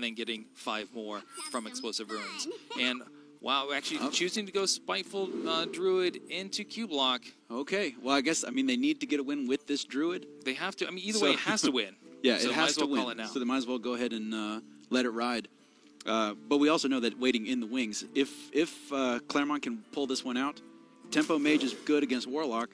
then getting 5 more from Explosive Ruins. And wow, actually choosing to go Spiteful Druid into Q-Block. Okay, well, I guess, I mean, they need to get a win with this Druid. They have to. I mean, either way, it has to win. Yeah, so it has to win. Call it now. So they might as well go ahead and let it ride. But we also know that waiting in the wings, if Claremont can pull this one out, Tempo Mage is good against Warlock,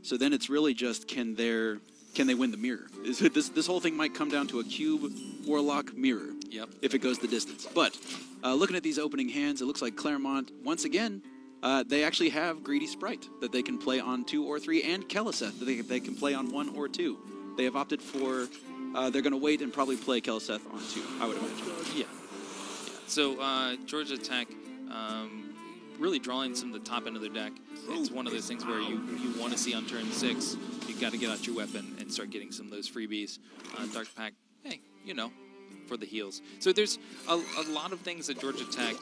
so then it's really just can they win the mirror? This whole thing might come down to a cube Warlock mirror. Yep. If it goes the distance. But looking at these opening hands, it looks like Claremont, once again, they actually have Greedy Sprite that they can play on 2 or 3, and Keleseth that they can play on 1 or 2. They have opted for, they're going to wait and probably play Keleseth on 2, I would imagine. Yeah. So Georgia Tech really drawing some of the top end of their deck. It's one of those things where you want to see on turn 6, you got to get out your weapon and start getting some of those freebies. Dark Pact, hey, for the heals. So there's a lot of things that Georgia Tech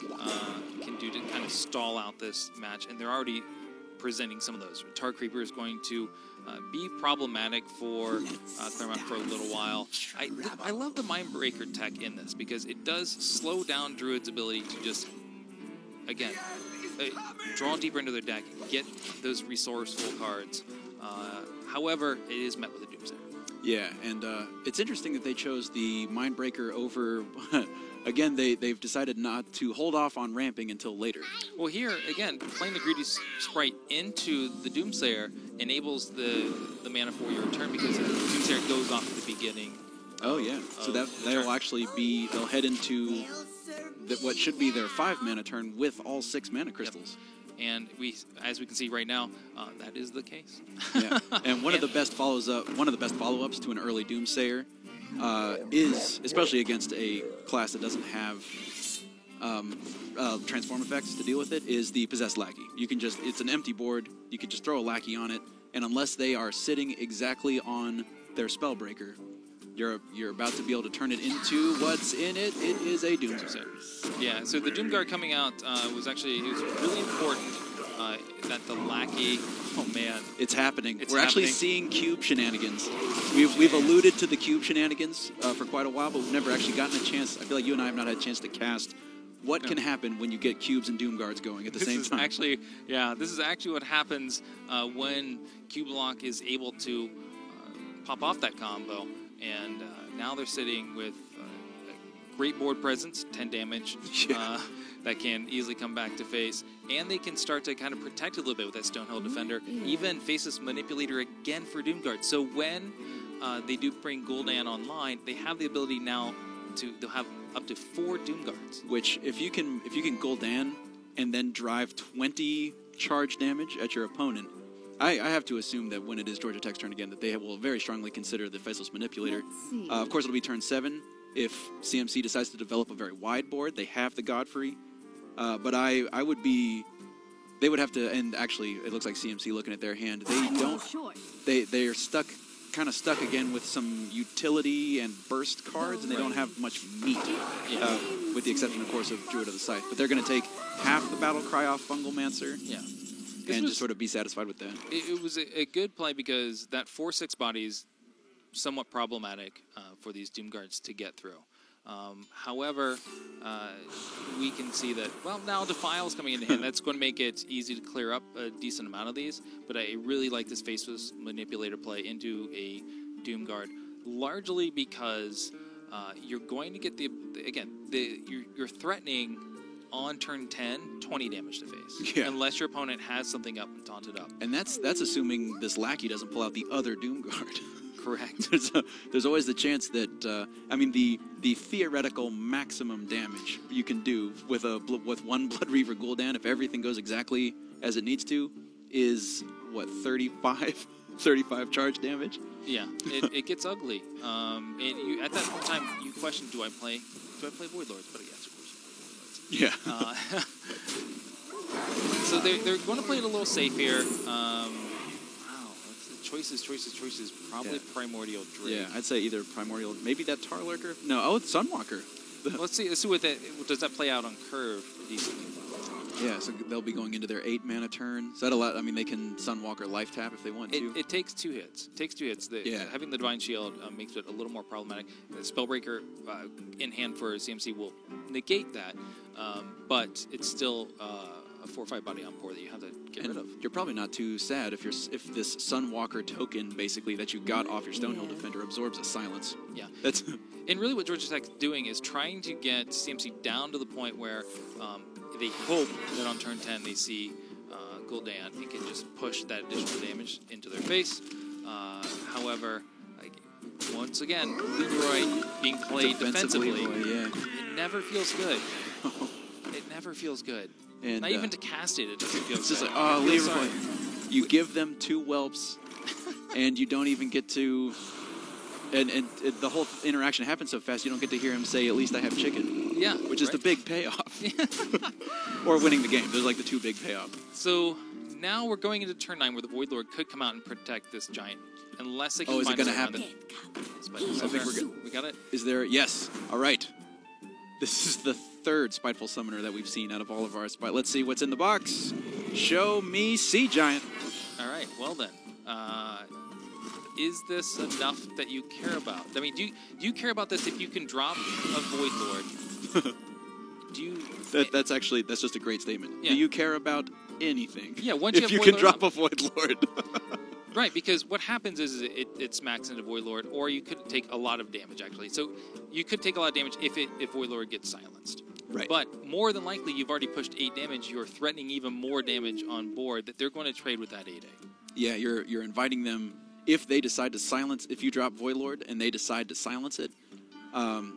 can do to kind of stall out this match, and they're already presenting some of those. Tar Creeper is going to be problematic for Claremont for a little while. I love the Mindbreaker tech in this because it does slow down Druid's ability to just, again, draw deeper into their deck, get those resourceful cards. However, it is met with a Doomsayer. Yeah, and it's interesting that they chose the Mindbreaker over... Again, they've decided not to hold off on ramping until later. Well, here, again, playing the Greedy Sprite into the Doomsayer enables the mana for your return because the Doomsayer goes off at the beginning. Oh, yeah. So they'll actually be... They'll head into what should be their 5 mana turn with all 6 mana crystals. Yep. And as we can see right now, that is the case. Yeah, and one of the best follow-ups to an early Doomsayer is, especially against a class that doesn't have transform effects to deal with it, is the Possessed Lackey. You can just, it's an empty board, you can just throw a Lackey on it, and unless they are sitting exactly on their Spellbreaker, you're about to be able to turn it into what's in it. It is a Doomsayer. Yeah, so the Doomguard coming out was really important that the Lackey, oh man. It's happening. It's We're actually seeing cube shenanigans. We've alluded to the cube shenanigans for quite a while, but we've never actually gotten a chance. I feel like you and I have not had a chance to cast what can happen when you get cubes and Doomguards going at the same time. This is actually what happens when Q-Block is able to pop off that combo. And now they're sitting with a great board presence, 10 damage, that can easily come back to face. And they can start to kind of protect a little bit with that Stonehill Defender. Even Faceless Manipulator again for Doomguard. So when they do bring Gul'dan online, they have the ability now they'll have up to 4 Doomguards. Which, if you can Gul'dan and then drive 20 charge damage at your opponent, I have to assume that when it is Georgia Tech's turn again, that they will very strongly consider the Faceless Manipulator. Of course, it'll be turn 7. If CMC decides to develop a very wide board, they have the Godfrey. But I would be... They would have to... And actually, it looks like CMC looking at their hand. They are kind of stuck again with some utility and burst cards, and they don't have much meat, with the exception, of course, of Druid of the Scythe. But they're going to take half the Battle Cry off Fungalmancer. Yeah. And just sort of be satisfied with that. It was a good play because that 4/6 body is somewhat problematic for these Doomguards to get through. However, we can see that, well, now Defile's coming into hand. That's going to make it easy to clear up a decent amount of these. But I really like this Faceless Manipulator play into a Doomguard, largely because you're going to get you're threatening on turn 10, 20 damage to face. Yeah. Unless your opponent has something up and taunted up. And that's assuming this Lackey doesn't pull out the other Doomguard. Correct. There's always the chance that, the theoretical maximum damage you can do with one Blood Reaver Gul'dan, if everything goes exactly as it needs to, is, 35 charge damage? Yeah, it gets ugly. And at that point in time, you question, do I play Void Lords? But yes, of course. Yeah. So they're going to play it a little safe here. Choices. Probably Primordial Drake. Yeah, I'd say either Primordial, maybe that Tar Lurker. No, it's Sunwalker. Let's see what does that play out on curve decently. Yeah, so they'll be going into their 8-mana turn. So that allow, I mean, they can Sunwalker life tap if they want to. It takes 2 hits. It takes 2 hits. Having the Divine Shield makes it a little more problematic. The Spellbreaker in hand for CMC will negate that, but it's still a 4/5 body on 4 that you have to get rid of. You're probably not too sad if this Sunwalker token, basically, that you got off your Stonehill Defender absorbs a silence. Yeah. That's And really what Georgia Tech's doing is trying to get CMC down to the point where they hope that on turn 10 they see Gul'dan and can just push that additional damage into their face. However, once again, Leroy being played defensively, Leroy, it never feels good. It never feels good. And, not even to cast it doesn't feel it's good. just like, oh, Leroy. You give them 2 whelps, and you don't even get to... And the whole interaction happens so fast, you don't get to hear him say, at least I have chicken. Yeah. Which is the big payoff. Or winning the game. There's like the 2 big payoffs. So now we're going into turn 9 where the Void Lord could come out and protect this giant. Unless they can is it find going to a way around happen? it. I think we're good. We got it? Is there... Yes. All right. This is the 3rd Spiteful Summoner that we've seen out of all of our... Let's see what's in the box. Show me Sea Giant. All right. Well then. Is this enough that you care about? I mean, do you care about this if you can drop a Void Lord? Do you... That's just a great statement. Yeah. Do you care about anything? Yeah, once you if have you Void can Lord drop up. a Void Lord. Right, because what happens is it smacks into Void Lord, or you could take a lot of damage, actually. So you could take a lot of damage if Void Lord gets silenced. Right. But more than likely, you've already pushed 8 damage. You're threatening even more damage on board that they're going to trade with that 8/8. Yeah, you're inviting them... If they decide to silence... If you drop Void Lord and they decide to silence it,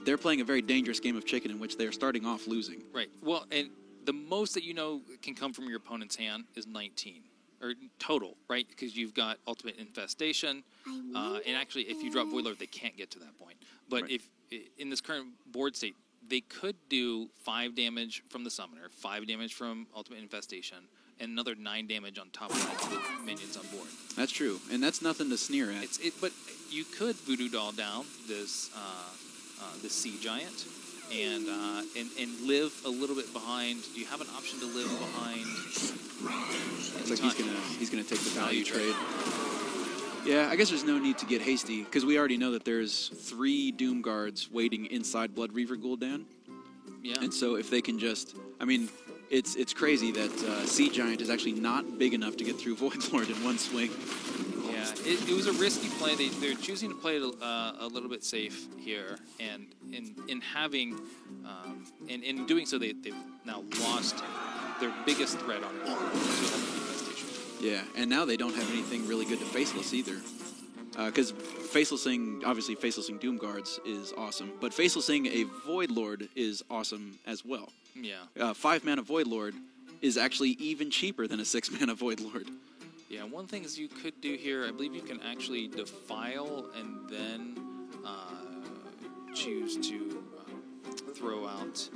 they're playing a very dangerous game of chicken in which they're starting off losing. Right. Well, and the most that you know can come from your opponent's hand is 19. Or total, right? Because you've got Ultimate Infestation. And actually, if you drop Void Lord, they can't get to that point. But if in this current board state, they could do 5 damage from the Summoner, 5 damage from Ultimate Infestation, and another 9 damage on top of that with minions on board. That's true, and that's nothing to sneer at. But you could Voodoo Doll down this Sea Giant and live a little bit behind. You have an option to live behind. It's like he's gonna take the value trade. Yeah, I guess there's no need to get hasty because we already know that there's 3 Doom Guards waiting inside Blood Reaver Gul'dan. Yeah. And so if they can just, I mean, it's crazy that Sea Giant is actually not big enough to get through Void Lord in one swing. Yeah, it was a risky play. They're choosing to play it a little bit safe here, and in having and in doing so, they've now lost their biggest threat on board. Yeah, and now they don't have anything really good to Faceless either. Because Facelessing, obviously Facelessing Doom Guards is awesome, but Facelessing a Void Lord is awesome as well. Yeah. 5 mana Void Lord is actually even cheaper than a 6 mana Void Lord. Yeah, one thing is you could do here, I believe you can actually Defile and then choose to throw out,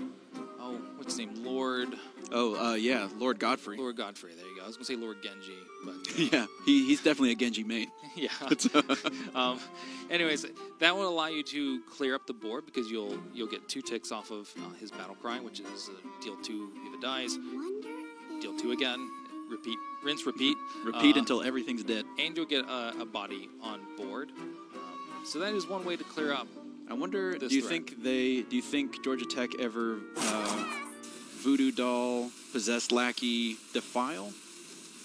what's his name, Lord... yeah, Lord Godfrey. Lord Godfrey, there you go. I was going to say Lord Genji, but... Yeah, he's definitely a Genji main. Yeah. Anyways, that will allow you to clear up the board because you'll get 2 ticks off of his Battle Cry, which is deal 2 if it dies, deal 2 again, repeat, rinse, repeat. Repeat until everything's dead. And you'll get a body on board. So that is one way to clear up. I wonder, this do you threat. think Georgia Tech ever Voodoo Doll, Possessed Lackey, Defile?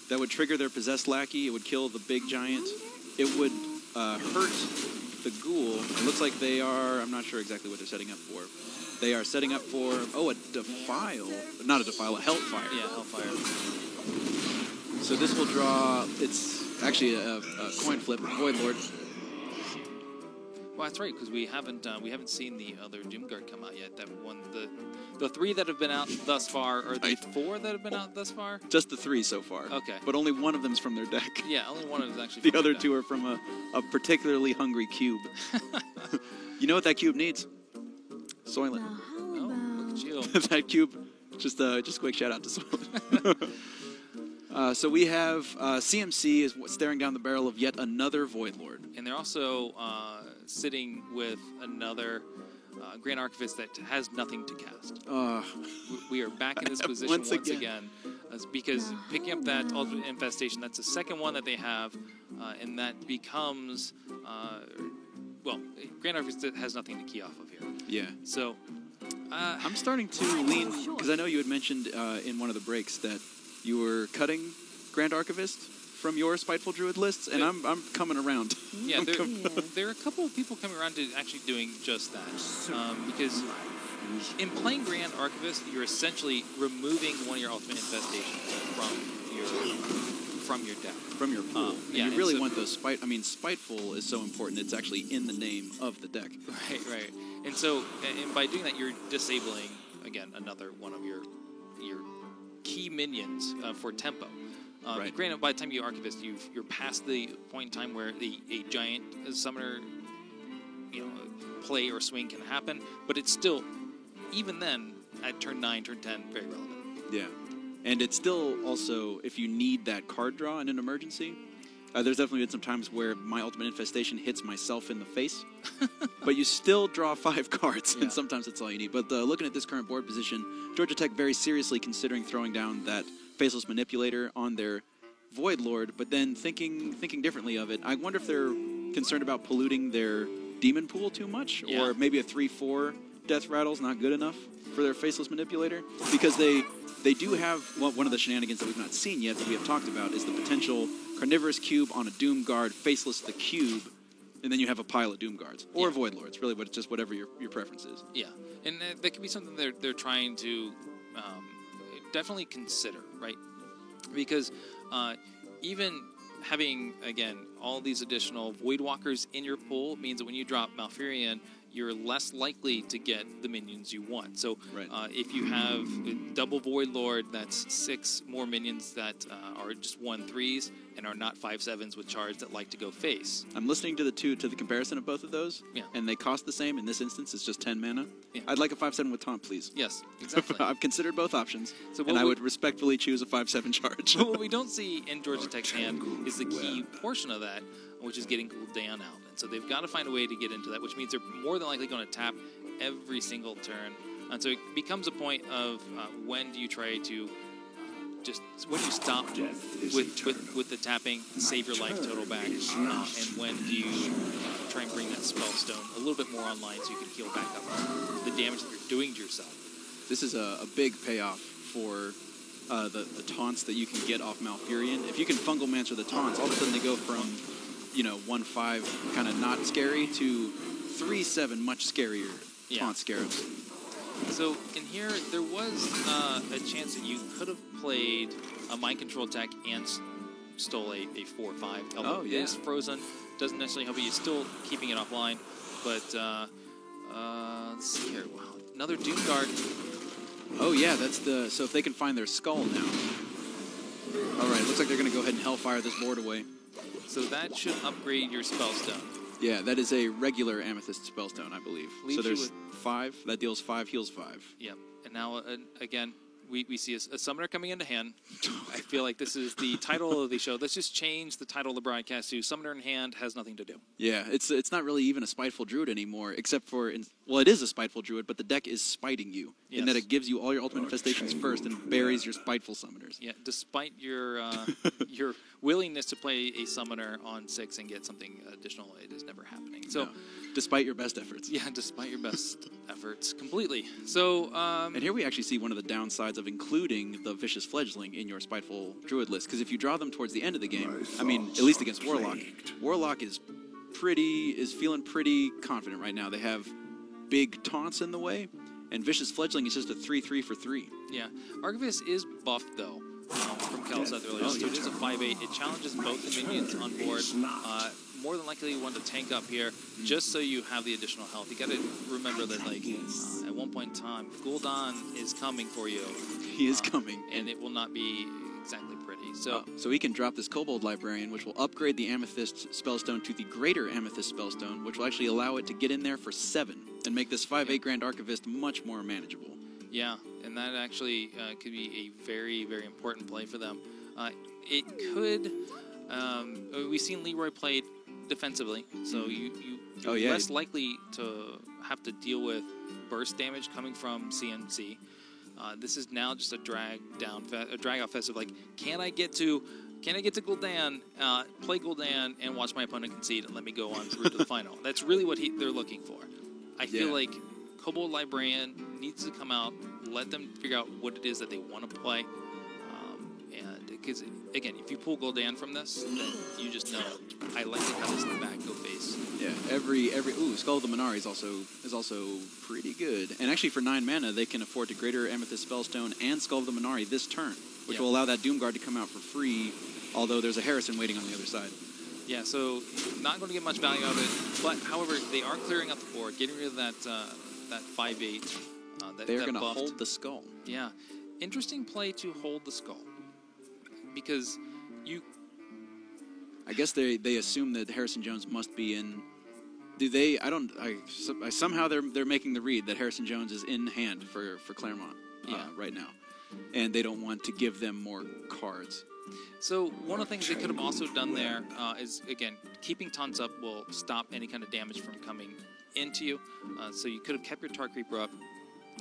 That would trigger their Possessed Lackey. It would kill the big giant. It would hurt the ghoul. It looks like they are... I'm not sure exactly what they're setting up for. They are setting up for... a Defile. Not a Defile, a Hellfire. Yeah, Hellfire. So this will draw... It's actually a coin flip. Void Lord. Well, that's right, because we haven't seen the other Doomguard come out yet. That one, the 3 that have been out thus far, or the 4 that have been out thus far? Just the 3 so far. Okay. But only one of them's from their deck. Yeah, only one of them is actually. The other 2 are from a particularly hungry cube. You know what that cube needs? Soylent. Oh, look at you. That cube. Just quick shout out to Soylent. So we have CMC is staring down the barrel of yet another Void Lord. And they're also sitting with another Grand Archivist that has nothing to cast. Uh, We are back in this position once again because picking up that Ultimate Infestation, that's the second one that they have, and that becomes, Grand Archivist has nothing to key off of here. yeah. So, I'm starting to lean, because I know you had mentioned in one of the breaks that you were cutting Grand Archivist from your Spiteful Druid lists, and I'm coming around. yeah, there are a couple of people coming around to actually doing just that. Because in playing Grand Archivist, you're essentially removing one of your Ultimate Infestations from your deck. From your pool. Yeah, you really so- want those Spiteful is so important. It's actually in the name of the deck. Right. And so, and by doing that, you're disabling, again, another one of your key minions for tempo. Right. Granted, by the time you Archivist, you're past the point in time where a giant summoner, play or swing can happen, but it's still, even then, at turn 9, turn 10, very relevant. Yeah. And it's still also, if you need that card draw in an emergency, there's definitely been some times where my Ultimate Infestation hits myself in the face, but you still draw 5 cards, Yeah. and sometimes that's all you need. But looking at this current board position, Georgia Tech very seriously considering throwing down that Faceless Manipulator on their Void Lord, but then thinking differently of it. I wonder if they're concerned about polluting their Demon Pool too much, Yeah. or maybe a 3/4 Death Rattle's not good enough for their Faceless Manipulator, because they do have one of the shenanigans that we've not seen yet that we have talked about is the potential Carnivorous Cube on a Doom Guard, Faceless the Cube, and then you have a pile of Doom Guards or Yeah. Void Lords, really, but it's just whatever your preference is. Yeah, and that could be something they're trying to definitely consider, right? Because even having, again, all these additional Void Walkers in your pool means that when you drop Malfurion, you're less likely to get the minions you want. So Right. if you have a double Void Lord, that's 6 more minions that are just 1/3s and are not 5/7s with charge that like to go face. I'm listening to the comparison of both of those, Yeah. and they cost the same. In this instance, it's just 10 mana. Yeah. I'd like a 5/7 with taunt, please. Yes, exactly. I've considered both options, So and I would respectfully choose a 5/7 charge. But what we don't see in Georgia Tech's hand is the key portion of that, which is getting Gul'dan out. And so they've got to find a way to get into that, which means they're more than likely going to tap every single turn. And so it becomes a point of when do you try to when do you stop with the tapping, save your life total back, and when do you try and bring that Spellstone a little bit more online so you can heal back up the damage that you're doing to yourself. This is a big payoff for the taunts that you can get off Malfurion. If you can Fungal Mancer the taunts, all of a sudden they go from 1/5 kind of not scary to 3/7 much scarier taunt scarabs. So in here, there was a chance that you could have played a Mind Control attack and stole a 4/5. Oh, yeah. It is frozen. Doesn't necessarily help you. You're still keeping it offline. But let's see here. Wow, another Doom Guard. Oh yeah, so if they can find their skull now. All right, looks like they're going to go ahead and Hellfire this board away. So that should upgrade your Spellstone. Yeah, that is a regular Amethyst Spellstone, I believe. Leaves So you there's with- 5. That deals 5, heals 5. Yep. And now, again, we see a summoner coming into hand. I feel like this is the title of the show. Let's just change the title of the broadcast to Summoner in Hand Has Nothing to Do. Yeah, it's not really even a Spiteful Druid anymore, except for, it is a Spiteful Druid, but the deck is spiting you, in that Yes. it gives you all your Ultimate Infestations first and buries your Spiteful Summoners. Yeah, despite your your willingness to play a summoner on 6 and get something additional, it is never happening. So, No, despite your best efforts. yeah, despite your best efforts, completely. So, And here we actually see one of the downsides of including the Vicious Fledgling in your Spiteful Druid list, because if you draw them towards the end of the game, I mean, at least against Warlock is feeling pretty confident right now. They have big taunts in the way, and Vicious Fledgling is just a 3/3 for 3. yeah, Archivist is buffed, though, from Calzeth earlier. So it is a 5/8. It challenges both the minions on board. More than likely, you want to tank up here just so you have the additional health. You got to remember that, at one point in time, Gul'dan is coming for you. He is coming. And it will not be exactly pretty. So, So he can drop this Kobold Librarian, which will upgrade the Amethyst Spellstone to the Greater Amethyst Spellstone, which will actually allow it to get in there for 7 and make this 5/8 Grand Archivist much more manageable. yeah, and that actually could be a very, very important play for them. It could... we've seen Leroy played defensively, so you're Oh, yeah. less likely to have to deal with burst damage coming from CMC. This is now just a drag out fest of like, can I get to Gul'dan, play Gul'dan, and watch my opponent concede and let me go on through to the final. That's really what they're looking for. I feel like Kobold Librarian needs to come out, let them figure out what it is that they want to play. And because, again, if you pull Gul'dan from this, then you just know, I like to have this in the back, go face. Yeah, Skull of the Minari is also pretty good. And actually for 9 mana, they can afford to Greater Amethyst Spellstone and Skull of the Minari this turn, which will allow that Doomguard to come out for free, although there's a Harrison waiting on the other side. Yeah, so not going to get much value out of it, but however, they are clearing out the board, getting rid of that 5/8. They're going to hold the Skull. Yeah, interesting play to hold the Skull, because I guess they assume that Harrison Jones must be in. Do they? I somehow they're making the read that Harrison Jones is in hand for Claremont right now, and they don't want to give them more cards. So one of the things they could have also done there is, again, keeping taunts up will stop any kind of damage from coming into you. So you could have kept your Tar Creeper up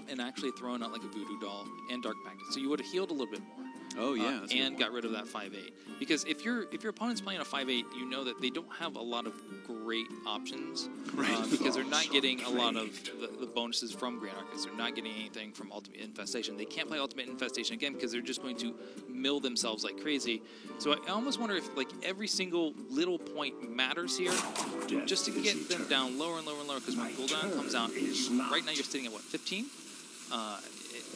and actually thrown out like a Voodoo Doll and Dark Magnet. So you would have healed a little bit more. Oh yeah, and got rid of that 5/8. Because if your opponent's playing a 5/8, you know that they don't have a lot of great options, because they're not getting a lot of the bonuses from Grand Arcus. They're not getting anything from Ultimate Infestation. They can't play Ultimate Infestation again because they're just going to mill themselves like crazy. So I almost wonder if like every single little point matters here, just to get them down lower and lower and lower. Because when Gul'dan comes out, right now you're sitting at what, 15?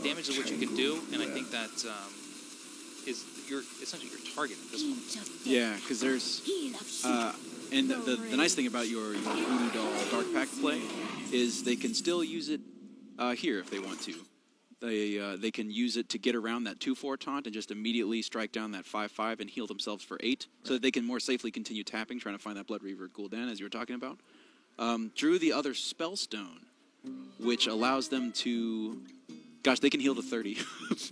Damage is what you can do, and I think that is essentially your target at this point. Yeah, because there's and the nice thing about your Voodoo Doll Dark Pact play is they can still use it here if they want to. They can use it to get around that 2/4 taunt and just immediately strike down that 5/5 and heal themselves for 8, so that they can more safely continue tapping, trying to find that Blood Reaver Gul'dan, as you were talking about. Drew the other Spellstone, which allows them to... Gosh, they can heal to 30.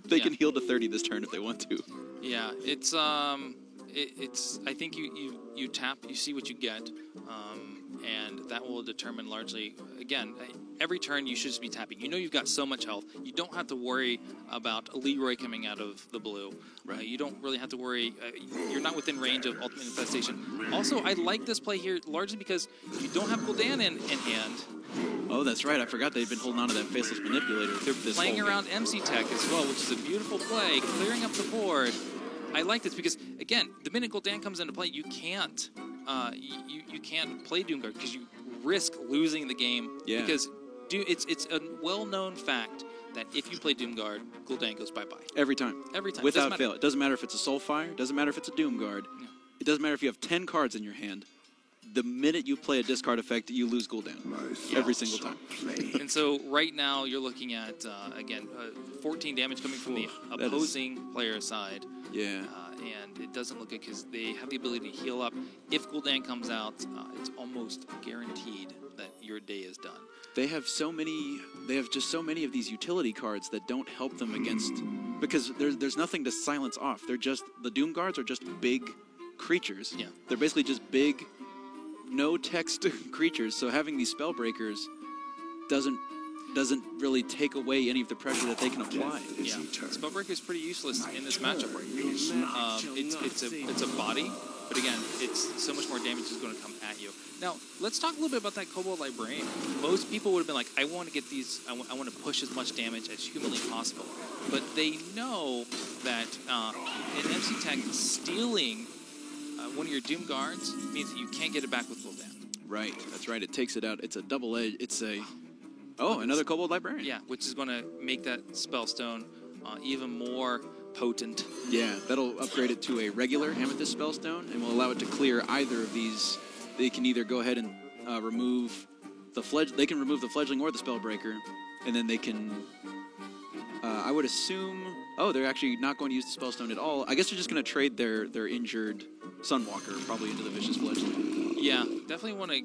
They can heal to 30 this turn if they want to. Yeah, it's I think you tap, you see what you get, and that will determine largely. Again, every turn you should just be tapping. You know you've got so much health. You don't have to worry about Leroy coming out of the blue. Right. You don't really have to worry. You're not within range of Ultimate Infestation. Also, I like this play here largely because you don't have Gul'dan in hand. Oh, that's right. I forgot they've been holding on to that Faceless Manipulator. They're playing around MC Tech as well, which is a beautiful play, clearing up the board. I like this because, again, the minute Gul'dan comes into play, you can't you can't play Doomguard because you risk losing the game. Yeah. Because it's a well-known fact that if you play Doomguard, Gul'dan goes bye-bye. Every time. Every time. Without fail. It doesn't matter if it's a Soulfire. It doesn't matter if it's a Doomguard. Yeah. It doesn't matter if you have 10 cards in your hand. The minute you play a discard effect, you lose Gul'dan. Every single time. And so right now you're looking at, again, 14 damage coming from the opposing player side. Yeah. And it doesn't look good because they have the ability to heal up. If Gul'dan comes out, it's almost guaranteed that your day is done. They have just so many of these utility cards that don't help them against, because there's nothing to silence off. The Doomguards are just big creatures. Yeah. They're basically just big, no text creatures. So having these Spellbreakers doesn't really take away any of the pressure that they can apply. Yeah, Spellbreaker is pretty useless in this matchup. It's a body, but again, it's so much more damage is going to come at you. Now, let's talk a little bit about that Kobold Librarian. Most people would have been like, I want to get these, I want to push as much damage as humanly possible. But they know that in MC Tech, stealing one of your Doom Guards means that you can't get it back with Gul'dan. Right, that's right. It takes it out. It's a double edge. Another Kobold Librarian. Yeah, which is going to make that Spellstone even more potent. Yeah, that'll upgrade it to a regular Amethyst Spellstone and will allow it to clear either of these. They can either go ahead and remove the They can remove the Fledgling or the Spellbreaker, and then they can. I would assume. Oh, they're actually not going to use the Spellstone at all. I guess they're just going to trade their injured Sunwalker probably into the Vicious Fledgling. Yeah, definitely want to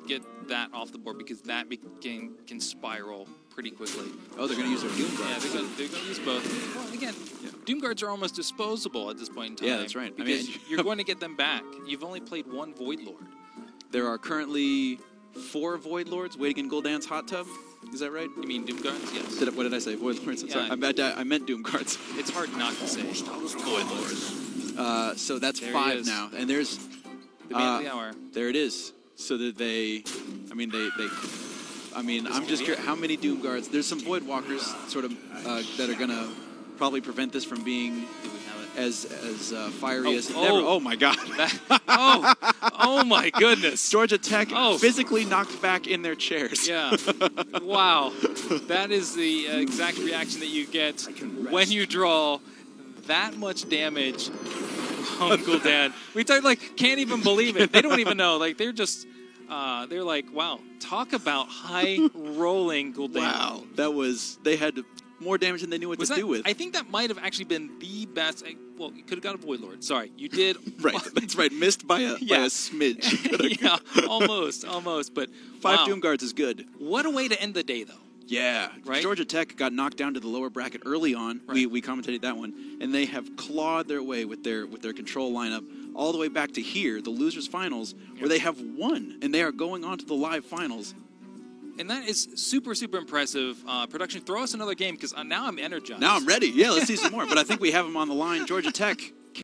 get that off the board because that can spiral pretty quickly. Oh, they're going to use their Doom Guards. Yeah, they're going to use both. Well, again, Doom Guards are almost disposable at this point in time. Yeah, that's right. Because you're going to get them back. You've only played one Void Lord. There are currently 4 Void Lords waiting in Gul'dan's hot tub. Is that right? You mean Doom Guards? Yes. What did I say? Void Lords? I'm sorry. I meant Doom Guards. It's hard not to say. Void Lords. So that's There he 5 is. now. And there's... The man of the hour. There it is. So that they... I'm just curious, how many Doom Guards... There's some Void Walkers sort of that are going to probably prevent this from being Do we have it? as fiery as it oh. never... Oh, my God. Oh my goodness. Georgia Tech Oh. physically knocked back in their chairs. Yeah. Wow. That is the exact reaction that you get when you draw that much damage on Gul'dan. We can't even believe it. They don't even know. Like, they're just, they're like, wow, talk about high rolling Gul'dan. Wow. They had more damage than they knew what to do with. I think that might have actually been the best. Well, you could have got a Void Lord. Sorry, you did. Right, that's right. Missed by a smidge. Yeah, almost. But 5 Doom Guards is good. What a way to end the day, though. Yeah. Right? Georgia Tech got knocked down to the lower bracket early on. Right. We commentated that one. And they have clawed their way with their control lineup all the way back to here, the losers finals, where they have won. And they are going on to the live finals. And that is super, super impressive. Production, throw us another game, because now I'm energized. Now I'm ready. Yeah, let's see some more. But I think we have them on the line. Georgia Tech,